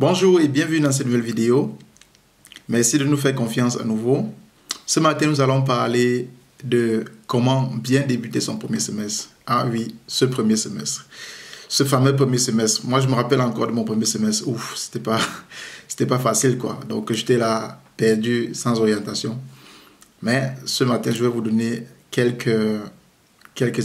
Bonjour et bienvenue dans cette nouvelle vidéo. Merci de nous faire confiance à nouveau. Ce matin, nous allons parler de comment bien débuter son premier semestre. Ah oui, ce premier semestre. Ce fameux premier semestre. Moi, je me rappelle encore de mon premier semestre. Ouf, c'était pas facile, quoi. Donc, j'étais là, perdu, sans orientation. Mais ce matin, je vais vous donner quelques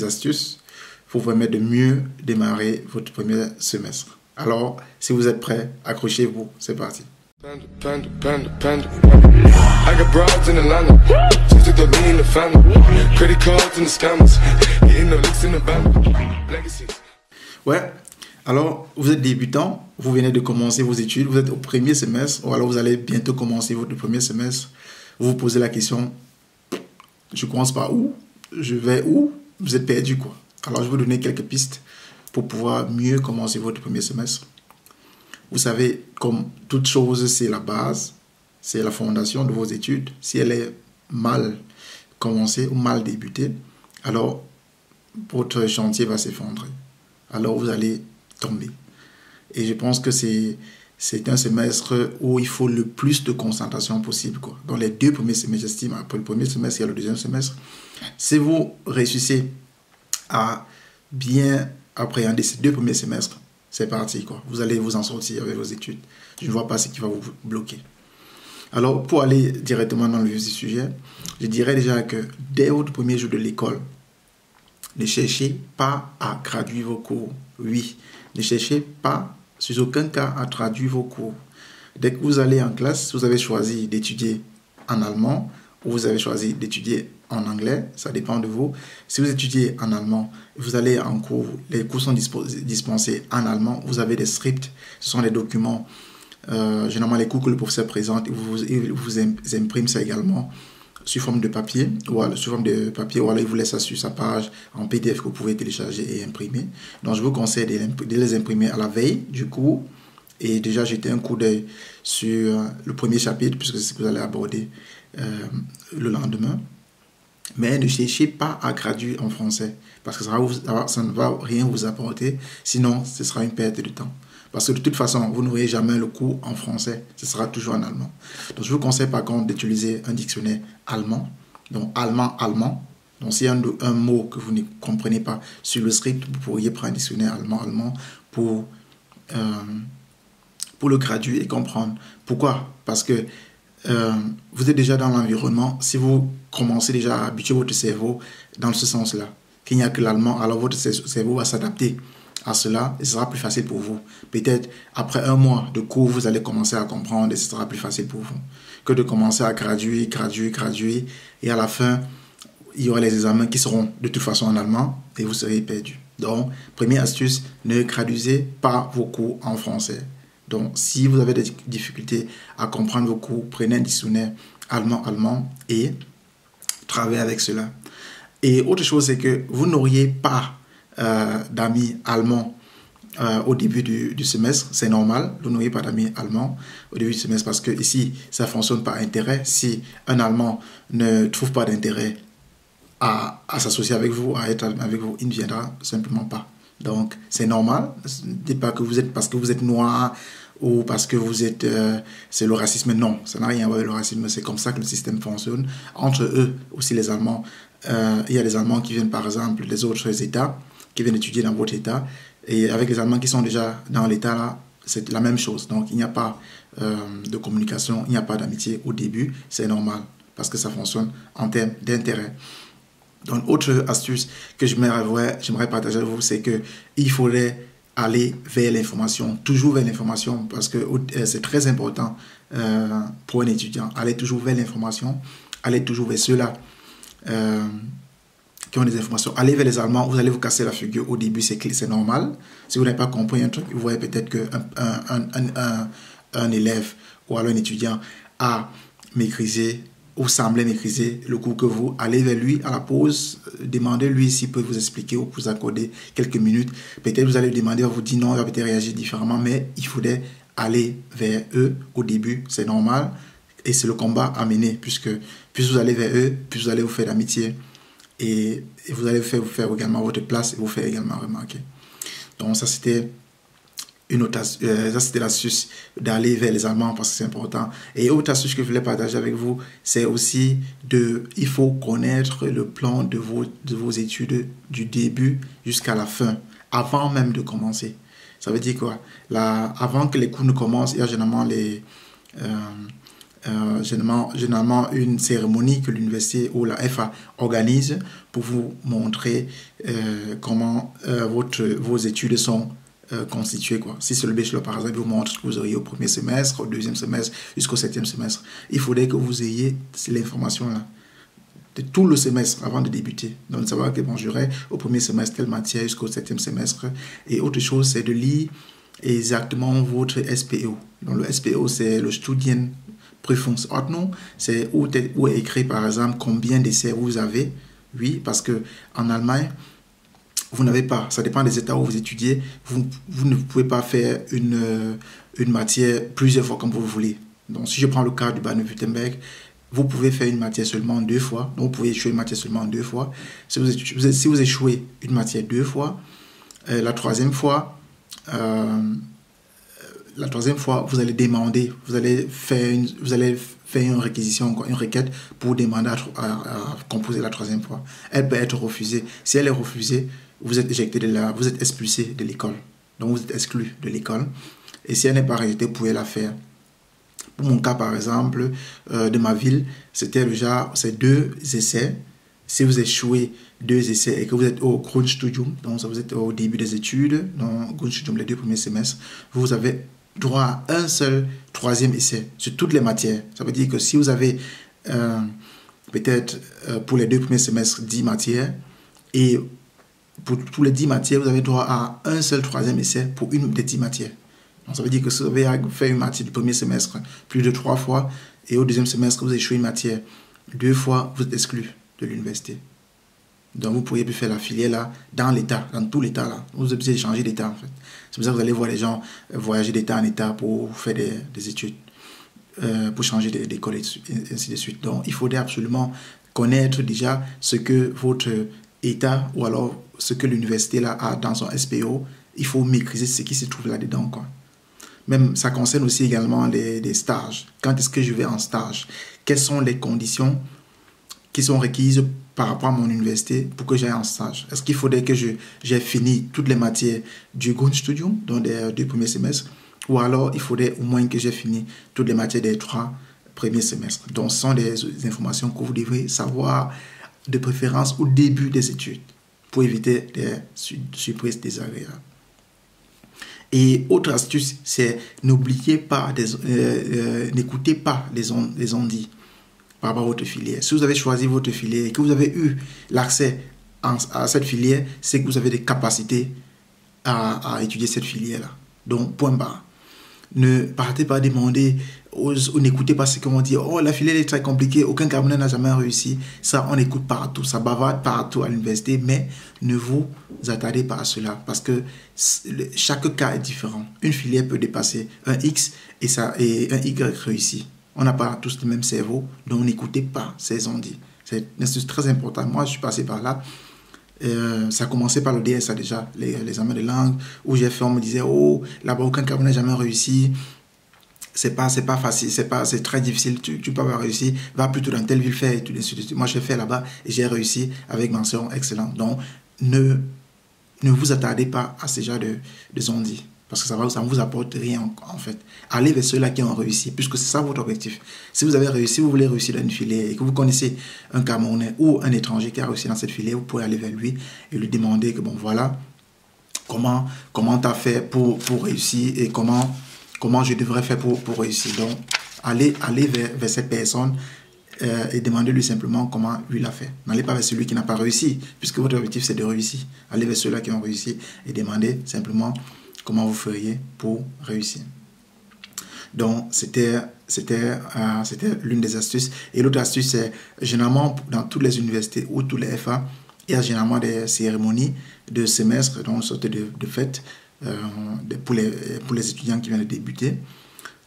astuces pour vous permettre de mieux démarrer votre premier semestre. Alors, si vous êtes prêts, accrochez-vous, c'est parti. Ouais, alors vous êtes débutant, vous venez de commencer vos études, vous êtes au premier semestre, ou alors vous allez bientôt commencer votre premier semestre. Vous vous posez la question, je commence par où? Je vais où? Vous êtes perdu, quoi. Alors, je vais vous donner quelques pistes pour pouvoir mieux commencer votre premier semestre. Vous savez, comme toute chose, c'est la base, c'est la fondation de vos études. Si elle est mal commencée ou mal débutée, alors votre chantier va s'effondrer. Alors vous allez tomber. Et je pense que c'est un semestre où il faut le plus de concentration possible, quoi. Dans les 2 premiers semestres, j'estime, après le premier semestre et le deuxième semestre, si vous réussissez à bien appréhender ces 2 premiers semestres, c'est parti, quoi. Vous allez vous en sortir avec vos études. Je ne vois pas ce qui va vous bloquer. Alors, pour aller directement dans le vif du sujet, je dirais déjà que dès votre premier jour de l'école, ne cherchez pas à traduire vos cours. Oui, ne cherchez pas, sur aucun cas, à traduire vos cours. Dès que vous allez en classe, vous avez choisi d'étudier en allemand ou vous avez choisi d'étudier en anglais, ça dépend de vous. Si vous étudiez en allemand, vous allez en cours, les cours sont dispensés en allemand, vous avez des scripts, ce sont des documents, généralement les cours que le professeur présente, il vous imprime ça également sous forme de papier, ou alors il vous laisse ça sur sa page en PDF que vous pouvez télécharger et imprimer. Donc je vous conseille de les imprimer à la veille du cours et déjà jeter un coup d'œil sur le premier chapitre puisque c'est ce que vous allez aborder le lendemain. Mais ne cherchez pas à traduire en français parce que ça ne va rien vous apporter, sinon ce sera une perte de temps. Parce que de toute façon, vous n'aurez jamais le cours en français, ce sera toujours en allemand. Donc je vous conseille par contre d'utiliser un dictionnaire allemand, donc allemand. Donc s'il y a un mot que vous ne comprenez pas sur le script, vous pourriez prendre un dictionnaire allemand pour le traduire et comprendre. Pourquoi? Parce que vous êtes déjà dans l'environnement. Si vous commencez déjà à habituer votre cerveau dans ce sens-là, qu'il n'y a que l'allemand, alors votre cerveau va s'adapter à cela et ce sera plus facile pour vous. Peut-être après 1 mois de cours, vous allez commencer à comprendre et ce sera plus facile pour vous que de commencer à traduire et à la fin, il y aura les examens qui seront de toute façon en allemand et vous serez perdu. Donc, première astuce, ne traduisez pas vos cours en français. Donc, si vous avez des difficultés à comprendre vos cours, prenez un dictionnaire allemand et travaillez avec cela. Et autre chose, c'est que vous n'auriez pas d'amis allemands au début du semestre. C'est normal, vous n'auriez pas d'amis allemands au début du semestre parce que ici, ça fonctionne par intérêt. Si un Allemand ne trouve pas d'intérêt à s'associer avec vous, à être avec vous, il ne viendra simplement pas. Donc, c'est normal. Ne dites pas que vous êtes parce que vous êtes noir ou parce que vous êtes... c'est le racisme. Non, ça n'a rien à voir avec le racisme. C'est comme ça que le système fonctionne. Entre eux, aussi les Allemands, il y a des Allemands qui viennent, par exemple, des autres États, qui viennent étudier dans votre État. Et avec les Allemands qui sont déjà dans l'État, là, c'est la même chose. Donc, il n'y a pas de communication, il n'y a pas d'amitié au début. C'est normal parce que ça fonctionne en termes d'intérêt. Donc, autre astuce que j'aimerais partager avec vous, c'est qu'il faudrait aller vers l'information, toujours vers l'information, parce que c'est très important pour un étudiant. Aller toujours vers l'information, aller toujours vers ceux-là qui ont des informations. Allez vers les Allemands, vous allez vous casser la figure au début, c'est normal. Si vous n'avez pas compris un truc, vous voyez peut-être qu'un élève ou alors un étudiant a maîtrisé ou semblait maîtriser le cours que vous allez vers lui à la pause, demandez-lui s'il peut vous expliquer ou vous accorder quelques minutes. Peut-être vous allez lui demander, il va vous dire non, il va peut-être réagir différemment, mais il faudrait aller vers eux au début, c'est normal. Et c'est le combat à mener, puisque plus vous allez vers eux, plus vous allez vous faire d'amitié. Et vous allez vous faire également votre place et vous faire également remarquer. Donc ça, c'était une autre, ça c'était l'astuce d'aller vers les Allemands parce que c'est important. Et autre astuce que je voulais partager avec vous, c'est aussi il faut connaître le plan de vos études du début jusqu'à la fin, avant même de commencer. Ça veut dire quoi? Là, avant que les cours ne commencent, il y a généralement une cérémonie que l'université ou la FA organise pour vous montrer comment vos études sont constituées, quoi. Si c'est le bachelor, par exemple, il vous montre ce que vous auriez au premier semestre, au deuxième semestre, jusqu'au septième semestre. Il faudrait que vous ayez l'information-là de tout le semestre avant de débuter. Donc, savoir que bon, j'aurai au premier semestre telle matière jusqu'au septième semestre. Et autre chose, c'est de lire exactement votre SPO. Donc, le SPO, c'est le Studienprüfungsordnung. C'est où est écrit, par exemple, combien d'essais vous avez. Oui, parce qu'en Allemagne, vous n'avez pas, ça dépend des états où vous étudiez, vous ne pouvez pas faire une matière plusieurs fois comme vous voulez. Donc, si je prends le cas du Baden-Württemberg, vous pouvez faire une matière seulement 2 fois. Donc, vous pouvez échouer une matière seulement 2 fois. Si vous échouez une matière 2 fois, la troisième fois, vous allez demander, vous allez faire une réquisition, une requête pour demander à composer la troisième fois. Elle peut être refusée. Si elle est refusée, vous êtes éjecté vous êtes expulsé de l'école. Donc, vous êtes exclu de l'école. Et si elle n'est pas rejetée, vous pouvez la faire. Pour mon cas, par exemple, de ma ville, c'était déjà ces 2 essais. Si vous échouez 2 essais et que vous êtes au Grundstudium, donc vous êtes au début des études, donc Grundstudium, les 2 premiers semestres, vous avez droit à un seul 3e essai sur toutes les matières. Ça veut dire que si vous avez peut-être pour les 2 premiers semestres 10 matières et pour tous les 10 matières, vous avez droit à un seul 3e essai pour une des 10 matières. Donc, ça veut dire que si vous avez fait une matière du premier semestre plus de 3 fois et au deuxième semestre, vous échouez une matière 2 fois, vous êtes exclu de l'université. Donc, vous ne pourriez plus faire la filière là, dans l'État, dans tout l'État là. Vous êtes obligé de changer d'État en fait. C'est pour ça que vous allez voir les gens voyager d'État en État pour faire des études, pour changer d'école et ainsi de suite. Donc, il faudrait absolument connaître déjà ce que votre État ou alors ce que l'université là a dans son SPO. Il faut maîtriser ce qui se trouve là-dedans, quoi. Même, ça concerne aussi également des stages. Quand est-ce que je vais en stage? Quelles sont les conditions qui sont requises par rapport à mon université pour que j'aille en stage? Est-ce qu'il faudrait que j'ai fini toutes les matières du Grundstudium, donc des 2 premiers semestres, ou alors il faudrait au moins que j'ai fini toutes les matières des 3 premiers semestres? Donc, ce sont des informations que vous devrez savoir de préférence au début des études pour éviter des surprises désagréables. Et autre astuce, c'est n'oubliez pas, n'écoutez pas les on-dit par rapport à votre filière. Si vous avez choisi votre filière et que vous avez eu l'accès à cette filière, c'est que vous avez des capacités à étudier cette filière-là. Donc, point barre. Ne partez pas demander ou n'écoutez pas ce qu'on dit. Oh, la filière est très compliquée, aucun Camerounais n'a jamais réussi. Ça, on écoute partout, ça bavarde partout à l'université, mais ne vous attardez pas à cela parce que chaque cas est différent. Une filière peut dépasser un X et un Y réussi. On n'a pas tous le même cerveau, donc n'écoutez pas ces on-dit. C'est très important. Moi, je suis passé par là. Ça a commencé par le DSA déjà, les examens de langue, où j'ai fait, on me disait, oh, là-bas, aucun Camerounais n'a jamais réussi. C'est pas facile, c'est très difficile, tu peux pas réussir, va plutôt dans telle ville faire et tout de suite. Moi, j'ai fait là-bas et j'ai réussi avec mention excellente. Donc, ne vous attardez pas à ce genre de on-dit. Parce que ça ne vous apporte rien en fait. Allez vers ceux-là qui ont réussi, puisque c'est ça votre objectif. Si vous avez réussi, vous voulez réussir dans une filière et que vous connaissez un Camerounais ou un étranger qui a réussi dans cette filière, vous pouvez aller vers lui et lui demander que bon voilà, comment tu as fait pour réussir et comment je devrais faire pour réussir. Donc, allez vers cette personne et demandez-lui simplement comment lui l'a fait. N'allez pas vers celui qui n'a pas réussi, puisque votre objectif c'est de réussir. Allez vers ceux-là qui ont réussi et demandez simplement comment vous feriez pour réussir. Donc, c'était l'une des astuces. Et l'autre astuce, c'est généralement dans toutes les universités ou tous les FA, il y a généralement des cérémonies de semestre, donc une sorte de fête pour les étudiants qui viennent de débuter.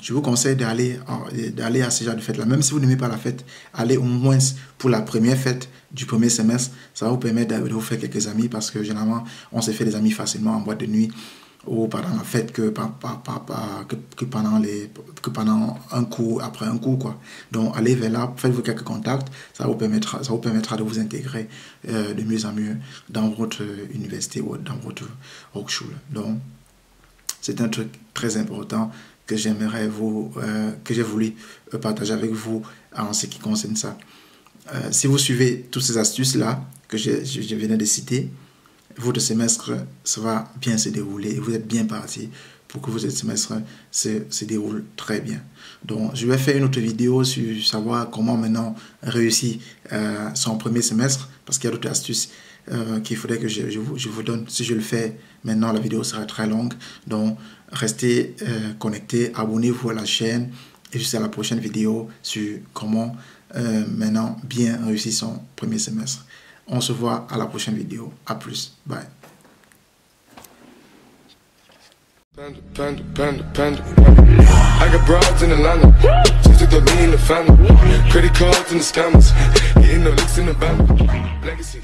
Je vous conseille d'aller à ce genre de fête-là. Même si vous n'aimez pas la fête, allez au moins pour la première fête du premier semestre. Ça va vous permettre de vous faire quelques amis parce que généralement, on se fait des amis facilement en boîte de nuit. ou pendant la fête que pendant un cours, après un cours, quoi. Donc, allez vers là, faites-vous quelques contacts, ça vous permettra de vous intégrer de mieux en mieux dans votre université ou dans votre Hochschule. Donc, c'est un truc très important que que j'ai voulu partager avec vous en ce qui concerne ça. Si vous suivez toutes ces astuces-là que je venais de citer, votre semestre, ça va bien se dérouler et vous êtes bien parti pour que votre semestre se déroule très bien. Donc, je vais faire une autre vidéo sur savoir comment maintenant réussir son premier semestre, parce qu'il y a d'autres astuces qu'il faudrait que je vous donne. Si je le fais maintenant, la vidéo sera très longue. Donc, restez connectés, abonnez-vous à la chaîne et jusqu'à la prochaine vidéo sur comment maintenant bien réussir son premier semestre. On se voit à la prochaine vidéo. À plus. Bye. Panda, panda, panda, panda. I got broads in Atlanta. Just took the lean in the family. Credit cards and the scammers. Getting no licks in the bank. Legacies.